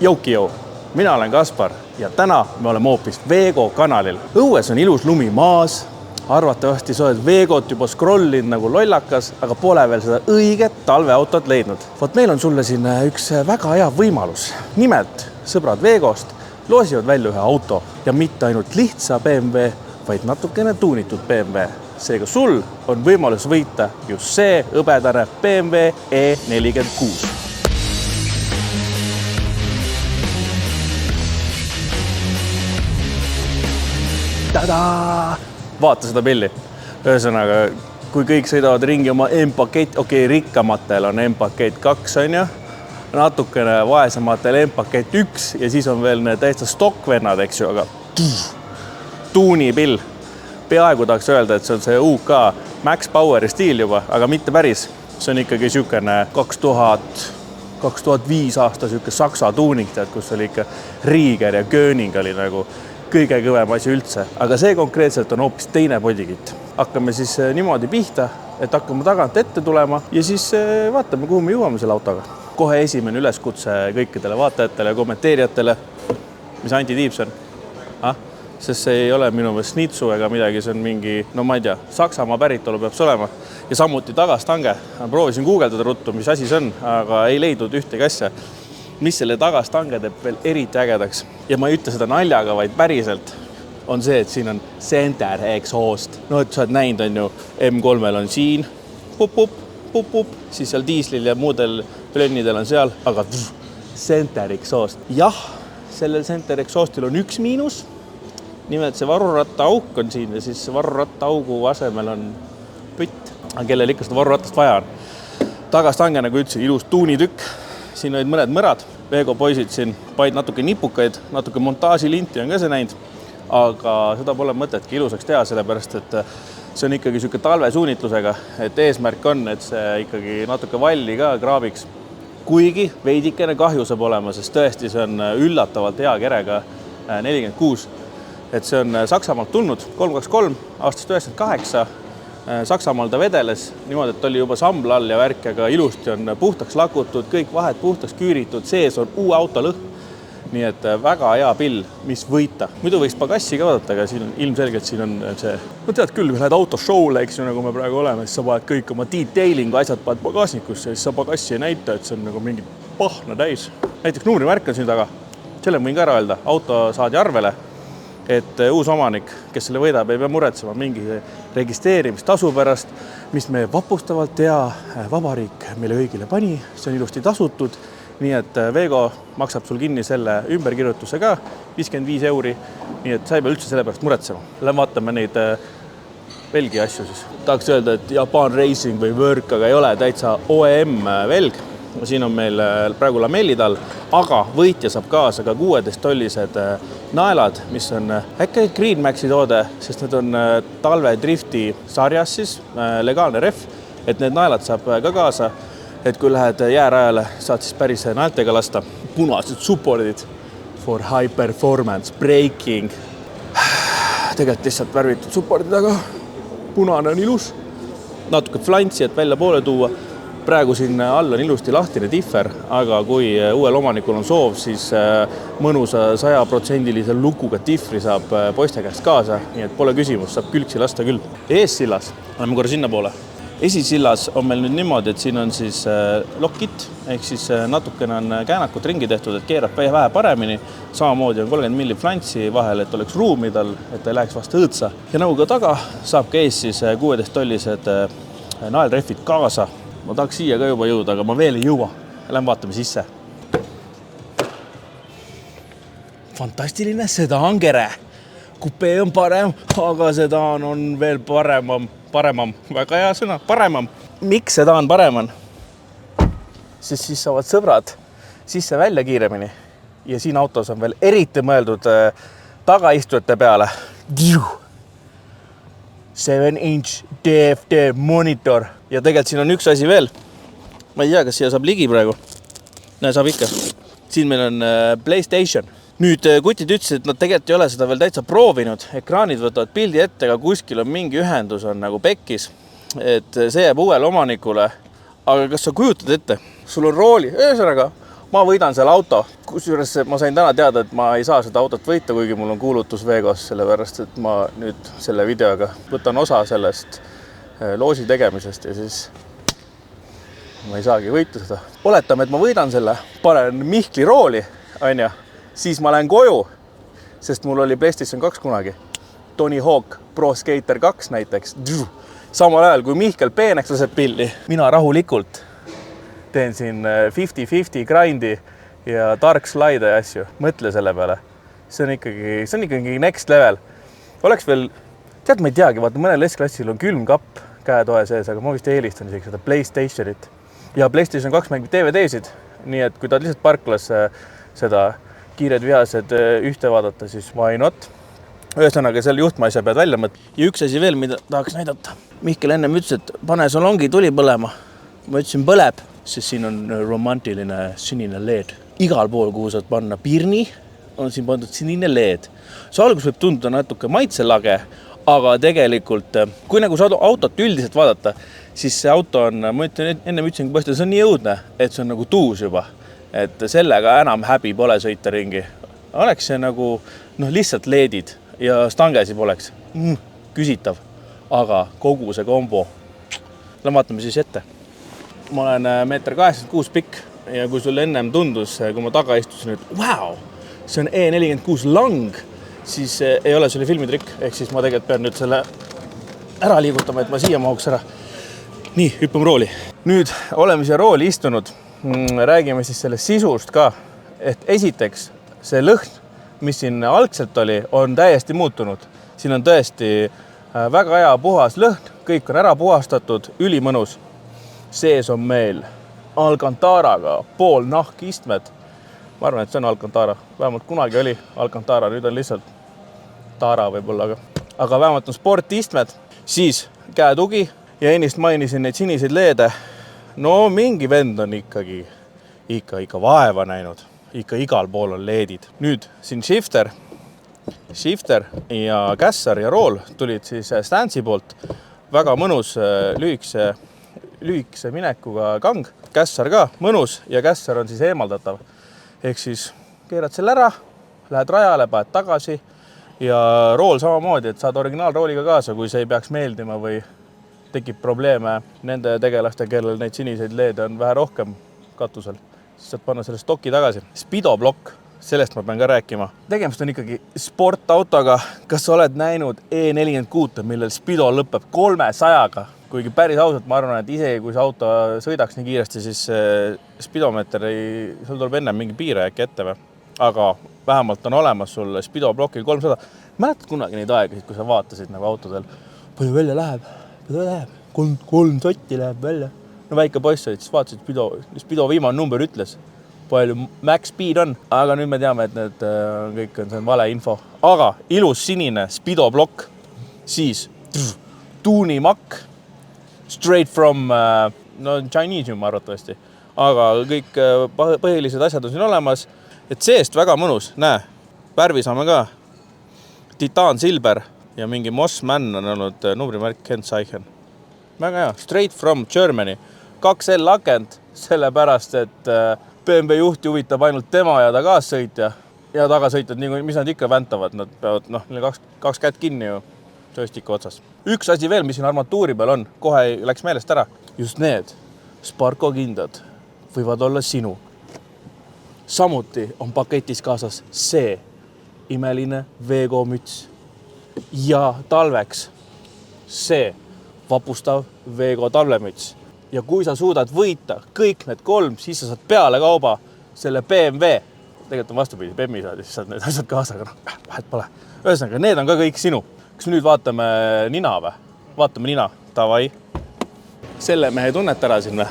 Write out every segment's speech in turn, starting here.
Joukio, mina olen Kaspar ja täna me oleme hoopis Veego kanalil. Õues on ilus lumi maas, arvatavasti sa oled Veegot juba scrollinud nagu lollakas, aga pole veel seda õiget talveautot leidnud. Vot meil on sulle siin üks väga hea võimalus. Nimelt sõbrad Veegost loosivad välja ühe auto ja mitte ainult lihtsa BMW, vaid natukene tuunitud BMW. Seega sul on võimalus võita just see õbedane BMW E46. Tada! Vaata seda pilli. Ühesõnaga, kui kõik sõidavad ringi oma M-pakett, rikkamatel on M-pakett 2, on ju, natukene vaesematel M-pakett 1 ja siis on veel need täitsa stokkvennad, eks ju, aga tuunipill. Peaaegu tahaks öelda, et see on see UK Max Poweri stiil juba, aga mitte päris. See on ikkagi siukene 2005 aasta siuke saksa tuuning, kus oli ikka Rieger ja Göning oli nagu kõige kõvem asi üldse, aga see konkreetselt on hoopis teine bodykitt. Hakkame siis niimoodi pihta, et hakkame tagant ette tulema ja siis vaatame, kuhu me jõuame selle autoga. Kohe esimene üleskutse kõikidele vaatajatele ja kommenteerijatele. Mis Anti Tiips on? Sest see ei ole minu meelest snitsu ega midagi, see on mingi, no ma ei tea, Saksamaa päritolu peab see olema. Ja samuti tagastange. Proovisin guugeldada ruttu, mis asi see on, aga ei leidnud ühtegi asja. Mis selle tagastange teeb veel eriti ägedaks. Ja ma ei ütle seda naljaga, vaid päriselt on see, et siin on center exhaust. No, et sa oled näinud, on ju, M3-l on siin, pup, siis seal diislil ja muudel plönnidel on seal, aga center exhaust. Jah, sellel center exhaustil on üks miinus. Nimelt see varuratta auk on siin ja siis varuratta augu asemel on pütt, kellel ikka seda varuratast vaja on. Tagastange, nagu ütlesin, ilus tuunitükk. Siin olid mõned mõrad. Veego poisid siin paid natuke nipukaid, natuke montaažilinti on ka see näinud, aga seda pole mõtetki ilusaks teha, sellepärast, et see on ikkagi siuke talvesuunitlusega, et eesmärk on, et see ikkagi natuke valli ka kraabiks. Kuigi veidikene kahju saab olema, sest tõesti see on üllatavalt hea kerega 46. Et see on Saksamaalt tulnud 323 aastast 98. Saksamaal ta vedeles niimoodi, et oli juba sambla all ja värk, aga ilusti on puhtaks lakutud, kõik vahed puhtaks küüritud, sees on uue auto lõhn. Nii et väga hea pill, mis võita. Muidu võiks pagassi ka vaadata, aga siin ilmselgelt siin on see, no tead küll, kui lähed autoshow'le, eks ju, nagu me praegu oleme, siis sa paned kõik oma detailingu asjad paned pagasnikusse ja siis sa pagassi ei näita, et see on nagu mingi pahna täis. Näiteks numbrimärk on siin taga. Selle võin ka ära öelda, auto saadi arvele. Et uus omanik, kes selle võidab, ei pea muretsema mingi registreerimistasu pärast, mis me vapustavalt hea vabariik meile õigile pani. See on ilusti tasutud, nii et Veego maksab sul kinni selle ümberkirjutuse ka 55 €, nii et sa ei pea üldse selle pärast muretsema. Lähen vaatame neid velgi asju siis. Tahaks öelda, et Japan Racing või Work, aga ei ole täitsa OEM velg. Siin on meil praegu lamellid all, aga võitja saab kaasa ka 16-tollised naelad, mis on äkki Green Maxi toode, sest need on talve drifti sarjas siis, legaalne ref, et need naelad saab ka kaasa, et kui lähed jäärajale, saad siis päris naeltega lasta. Punased supportid for high performance braking. Tegelikult lihtsalt värvitud supportid, aga punane on ilus. Natuke flantsi, et välja poole tuua. Praegu siin all on ilusti lahtine differ, aga kui uuel omanikul on soov, siis mõnusa 100% lukuga diffri saab poiste käest kaasa, nii et pole küsimus, saab külgsi lasta küll. Eessillas, oleme korra sinna poole. Esisillas on meil nüüd niimoodi, et siin on siis lock-kit, ehk siis natukene on käänakut ringi tehtud, et keerab vähe paremini. Samamoodi on 30 milli flantsi vahel, et oleks ruumi tal, et ta ei läheks vastu õõtsa. Ja nagu ka taga saab ka ees siis 16-tollised naelreffid kaasa. Ma tahaks siia ka juba jõuda, aga ma veel ei jõua. Lähen vaatame sisse. Fantastiline sedaankere. Kupee on parem, aga sedaan on veel paremam. Väga hea sõna, paremam. Miks sedaan parem on? Sest siis saavad sõbrad sisse välja kiiremini. Ja siin autos on veel eriti mõeldud tagaistujate peale. 7-inch DFD monitor. Ja tegelikult siin on üks asi veel. Ma ei tea, kas siia saab ligi praegu. Näe, saab ikka. Siin meil on PlayStation. Nüüd kutid ütlesid, et nad tegelikult ei ole seda veel täitsa proovinud. Ekraanid võtavad pildi ette, aga kuskil on mingi ühendus on nagu pekkis. Et see jääb uuele omanikule. Aga kas sa kujutad ette? Sul on rooli. Ühesõnaga, ma võidan selle auto, kusjuures ma sain täna teada, et ma ei saa seda autot võita, kuigi mul on kuulutus Vegos, sellepärast et ma nüüd selle videoga võtan osa sellest loosi tegemisest ja siis ma ei saagi võita seda. Oletame, et ma võidan selle, panen Mihkli rooli, on ju, siis ma lähen koju, sest mul oli PlayStation 2 kunagi. Tony Hawk Pro Skater 2 näiteks. Samal ajal, kui Mihkel peeneks laseb pilli, mina rahulikult teen siin 50-50 grindi ja dark slide ja asju. Mõtle selle peale. See on ikkagi next level. Oleks veel, tead, ma ei teagi, vaata mõnel S-klassil on külmkapp käetoe sees, aga ma vist eelistan isegi seda PlayStationit. Ja PlayStation 2 mängib DVD-sid, nii et kui tahad lihtsalt parklas seda kiired vihased ühte vaadata, siis why not? Ühesõnaga, seal juhtmaasja pead välja mõtlema. Ja üks asi veel, mida tahaks näidata. Mihkel ennem ütles, et pane salongi tuli põlema. Ma ütlesin põleb, sest siin on romantiline sinine LED. Igal pool, kuhu saad panna pirni, on siin pandud sinine LED. See algus võib tunduda natuke maitselage, aga tegelikult, kui nagu saad autot üldiselt vaadata, siis see auto on, ma ennem ütlesin, see on nii jõudne, et see on nagu tuus juba. Et sellega enam häbi pole sõita ringi. Oleks see nagu lihtsalt LED-id ja stangesi poleks. Küsitav, aga kogu see kombo. Vaatame siis ette. Ma olen 1,86 m pikk ja kui sul ennem tundus, kui ma taga istusin, et wow, see on E46 lang, siis ei ole selle filmitrikk, ehk siis ma tegelikult pean nüüd selle ära liigutama, et ma siia mahuks ära. Nii, hüppame rooli. Nüüd oleme siia rooli istunud, räägime siis sellest sisust ka, et esiteks see lõhn, mis siin algselt oli, on täiesti muutunud. Siin on tõesti väga hea puhas lõhn, kõik on ära puhastatud, ülimõnus. Sees on meil Alcantaraga pool nahkistmed. Ma arvan, et see on Alcantara. Vähemalt kunagi oli Alcantara, nüüd on lihtsalt Tara võib-olla. Aga vähemalt on sportistmed, siis käetugi ja ennist mainisin neid siniseid leede. No mingi vend on ikka vaeva näinud. Ikka igal pool on leedid. Nüüd siin shifter ja kässar ja rool tulid siis Stansi poolt. Väga mõnus lühikese minekuga kang. Kässar ka mõnus ja kässar on siis eemaldatav. Ehk siis keerad selle ära, lähed rajale, paned tagasi ja rool samamoodi, et saad originaalrooliga kaasa, kui see ei peaks meeldima või tekib probleeme nende tegelaste, kellel neid siniseid leede on vähe rohkem katusel. Siis saad panna selle stoki tagasi. Spidoblokk, sellest ma pean ka rääkima. Tegemist on ikkagi sportautoga. Kas sa oled näinud E46, millel spido lõpeb 300-ga? Kuigi päris ausalt, ma arvan, et isegi kui see auto sõidaks nii kiiresti, siis spidomeeter sul tuleb enne mingi piire äkki ette või? Aga vähemalt on olemas sul spidoblokil 300. Mäletad kunagi neid aegasid, kui sa vaatasid nagu autodel? Palju välja läheb? 3 sotti läheb välja. No väike poiss olid, siis vaatasid spido viimane number ütles, palju max speed on. Aga nüüd me teame, et need kõik on vale info. Aga ilus sinine spidoblokk, siis tuunimakk, straight from Chinese juba arvatavasti. Aga kõik põhilised asjad on siin olemas. Et seest väga mõnus, näe, värvi saame ka. Titan Silber ja mingi Mossman on olnud numbrimärk Kennzeichen. Väga hea, straight from Germany. 2L akent, sellepärast, et BMW juhti huvitab ainult tema ja tagassõitja. Ja tagasõitjad, mis nad ikka väntavad, nad peavad, neil kaks kätt kinni ju joysticki otsas. Üks asi veel, mis siin armatuuri peal on, kohe läks meelest ära. Just need Sparko kindad võivad olla sinu. Samuti on paketis kaasas see imeline Vego müts ja talveks see vapustav Vego talvemüts. Ja kui sa suudad võita kõik need 3, siis sa saad peale kauba selle BMW. Tegelikult on vastupidi, BMW saad, siis saad need asjad kaasa, aga vahet pole. Ühesõnaga, need on ka kõik sinu. Kas nüüd vaatame nina või? Vaatame nina, tavai. Selle mehe tunnet ära siin või?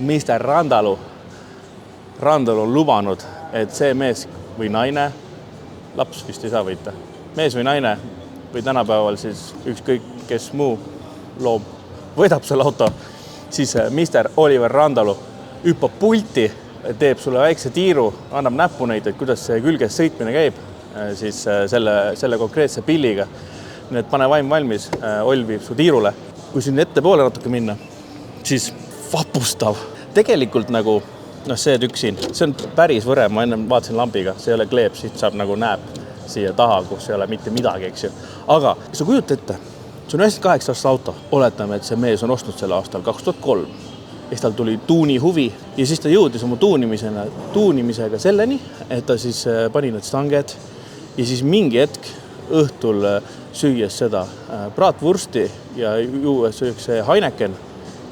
Mr. Randalu. Randalu on lubanud, et see mees või naine, laps vist ei saa võita. Mees või naine või tänapäeval siis ükskõik kes muu loom võidab selle auto. Siis Mr. Oliver Randalu hüppab pulti, teeb sulle väikse tiiru, annab näppu näiteid, kuidas see külges sõitmine käib siis selle konkreetse pilliga. Nii et pane vaim valmis, Oll viib su tiirule. Kui siin ette poole natuke minna, siis vapustav. Tegelikult nagu noh, see tükk siin, see on päris võre, ma enne vaatasin lambiga, see ei ole kleep, siit saab nagu näeb siia taha, kus ei ole mitte midagi, eks ju. Aga sa kujuta ette, see on 98 aastast auto, oletame, et see mees on ostnud selle aastal 2003. Ja tal tuli tuuni huvi ja siis ta jõudis oma tuunimisega selleni, et ta siis pani need stanged ja siis mingi hetk õhtul süües seda praatvursti ja juues üks Heineken,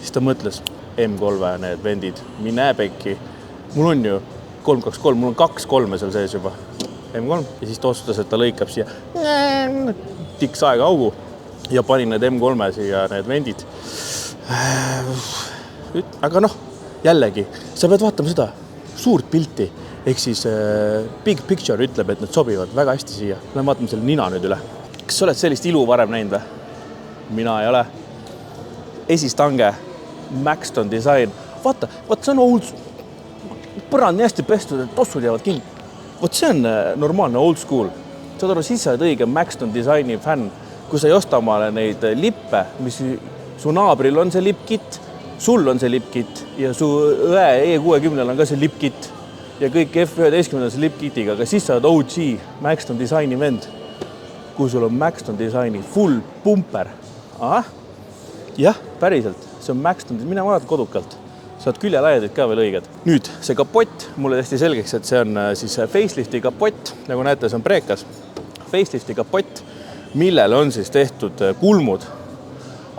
siis ta mõtles, M3 need vendid, mine pekki. Mul on ju 323, mul on 2-3 seal sees juba. M3 ja siis ta otsustas, et ta lõikab siia tiks aega augu ja pani need M3 siia need vendid. Aga noh, jällegi, sa pead vaatama seda suurt pilti, ehk siis big picture ütleb, et need sobivad väga hästi siia. Lähen vaatame selle nina nüüd üle. Kas sa oled sellist ilu varem näinud või? Mina ei ole. Esistange, Maxton Design. Vaata, see on old, põrand nii hästi pestud, et tossud jäävad kinni. Vot see on normaalne old school. Saad aru, siis sa oled õige Maxton Designi fänn, kui sa ei osta omale neid lippe, mis su naabril on see lipkit, sul on see lipkit ja su õe E60 on ka see lipkit ja kõik F11 on see lipkitiga, aga siis sa oled OG Maxton Designi vend, kui sul on Maxton Designi full pumper. Jah, päriselt, see on Maxton, mine vaadata kodukalt. Sa oled küljelaiadid ka veel õiged. Nüüd, see kapott, mulle täiesti selgeks, et see on siis facelifti kapott, nagu näete, see on preekas. Facelifti kapott, millele on siis tehtud kulmud.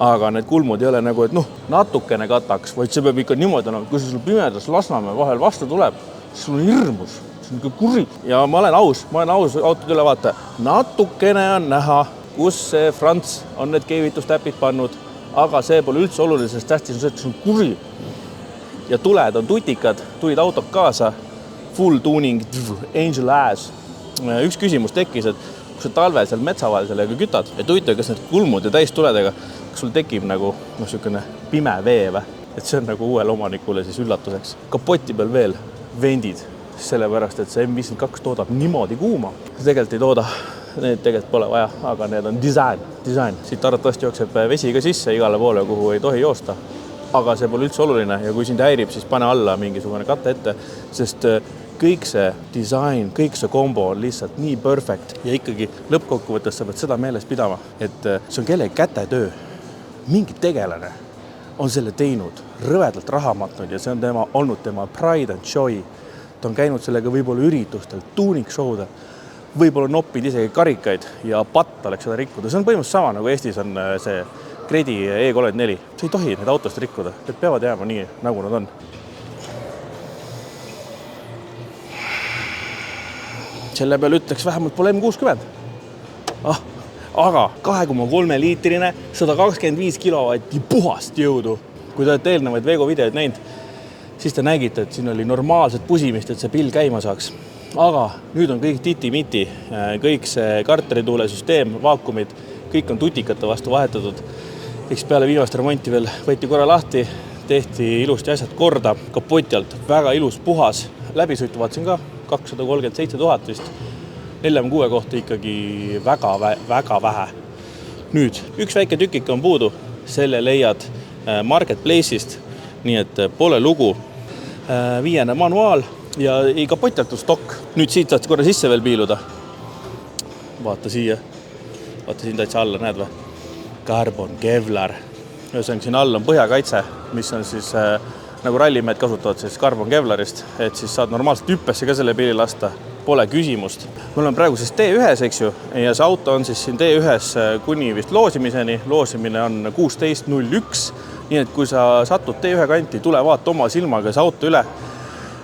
Aga need kulmud ei ole nagu, et natukene kataks, vaid see peab ikka niimoodi, kui sul pimedas Lasnamäe vahel vastu tuleb, siis sul on hirmus, see on ikka kuri. Ja ma olen aus autod üle vaata. Natukene on näha, kus see Frants on need keevitustäpid pannud, aga see pole üldse oluline, sest tähtis on see, et see on kuri. Ja tuled on tutikad, tulid autod kaasa, full tuning, angel ass. Üks küsimus tekkis, et kui sa talvel seal metsa vahel sellega kütad, et huvitav, kas need kulmud ja täis tuledega, kas sul tekib nagu niisugune pime vee või? Et see on nagu uuele omanikule siis üllatuseks. Kapoti peal veel vendid, sellepärast, et see M52 toodab niimoodi kuuma. Tegelikult ei tooda, need tegelikult pole vaja, aga need on disain. Siit arvatavasti jookseb vesi ka sisse igale poole, kuhu ei tohi joosta. Aga see pole üldse oluline ja kui sind häirib, siis pane alla mingisugune katte ette, sest kõik see disain, kõik see kombo on lihtsalt nii perfect ja ikkagi lõppkokkuvõttes sa pead seda meeles pidama, et see on kellegi kätetöö. Mingi tegelane on selle teinud, rõvedalt raha matnud ja see on olnud tema pride and joy. Ta on käinud sellega võib-olla üritustel, tuunikshowdel, võib-olla noppid isegi karikaid ja patt oleks seda rikkuda. See on põhimõtteliselt sama, nagu Eestis on see Kredi E34. See ei tohi need autost rikkuda, need peavad jääma nii, nagu nad on. Selle peal ütleks vähemalt pole M60. Aga 2,3 liitrine, 125 kilovatti puhast jõudu. Kui te olete eelnevaid Vego videoid näinud, siis te nägite, et siin oli normaalset pusimist, et see pill käima saaks. Aga nüüd on kõik titi-miti, kõik see karterituulesüsteem, vaakumid, kõik on tutikate vastu vahetatud. Eks peale viimast remonti veel võeti korra lahti, tehti ilusti asjad korda, kapoti alt väga ilus puhas, läbisõitu vaatasin ka 237 000 vist. 4-6 kohta ikkagi väga vähe. Nüüd, üks väike tükike on puudu, selle leiad Marketplace'ist, nii et pole lugu. 5. manuaal ja ei kapotjalt stokk. Nüüd siit saad korra sisse veel piiluda. Vaata siia. Vaata siin täitsa alla, näed või? Carbon Kevlar. Ühesõnaga siin all on põhjakaitse, mis on siis nagu rallimehed kasutavad siis Carbon Kevlarist, et siis saad normaalselt hüppesse ka selle piili lasta. Pole küsimust. Mul on praegu siis T1, eks ju, ja see auto on siis siin T1 kuni vist loosimiseni. Loosimine on 16.01, nii et kui sa satud T1 kanti, tule vaata oma silmaga see auto üle.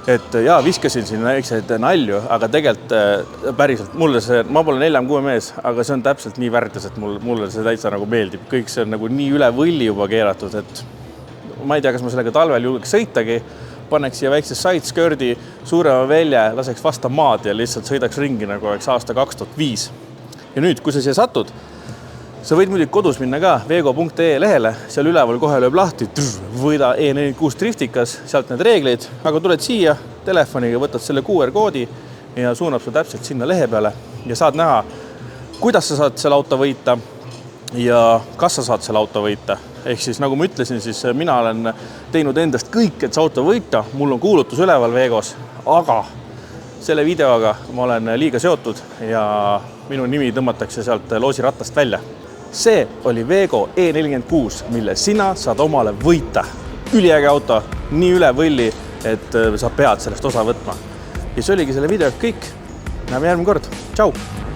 Et jaa, viskasin siin väikseid nalju, aga tegelikult päriselt, ma pole 4-6 mees, aga see on täpselt nii väärtus, et mulle see täitsa nagu meeldib. Kõik see on nagu nii üle võlli juba keeratud, et ma ei tea, kas ma sellega talvel julgeks sõitagi, paneks siia väikse side-skirdi, suurema välja, laseks vasta maad ja lihtsalt sõidaks ringi nagu oleks aasta 2005. Ja nüüd, kui sa siia satud, sa võid muidugi kodus minna ka vego.ee lehele, seal üleval kohe lööb lahti, võida E46 driftikas, sealt need reeglid, aga tuled siia telefoniga, võtad selle QR-koodi ja suunab sa täpselt sinna lehe peale ja saad näha, kuidas sa saad selle auto võita ja kas sa saad selle auto võita. Ehk siis nagu ma ütlesin, siis mina olen teinud endast kõik, et see auto võita. Mul on kuulutus üleval Vegos, aga selle videoga ma olen liiga seotud ja minu nimi tõmmatakse sealt loosiratast välja. See oli Vego E46, mille sina saad omale võita. Üliäge auto, nii üle võlli, et sa pead sellest osa võtma. Ja see oligi selle video kõik. Näeme järgmine kord. Tšau!